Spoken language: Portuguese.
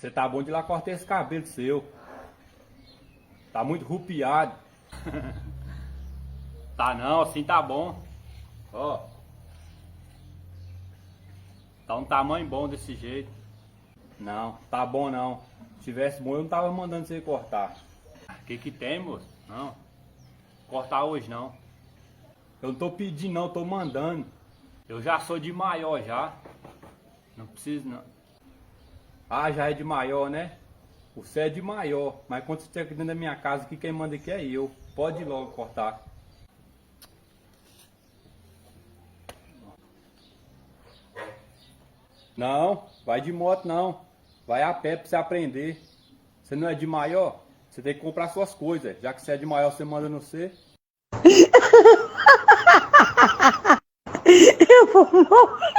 Você tá bom de ir lá cortar esse cabelo seu. Tá muito rupiado. Tá não, assim tá bom. Ó. Tá um tamanho bom desse jeito. Não, tá bom não. Se tivesse bom eu não tava mandando você cortar. Que tem, moço? Não. Cortar hoje não. Eu não tô pedindo não, tô mandando. Eu já sou de maior já. Não preciso não. Ah, já é de maior, né? Você é de maior, mas quando você estiver aqui dentro da minha casa, aqui quem manda aqui é eu. Pode ir logo cortar. Não, vai de moto não. Vai a pé pra você aprender. Você não é de maior? Você tem que comprar suas coisas. Já que você é de maior, você manda no você. Eu vou morrer.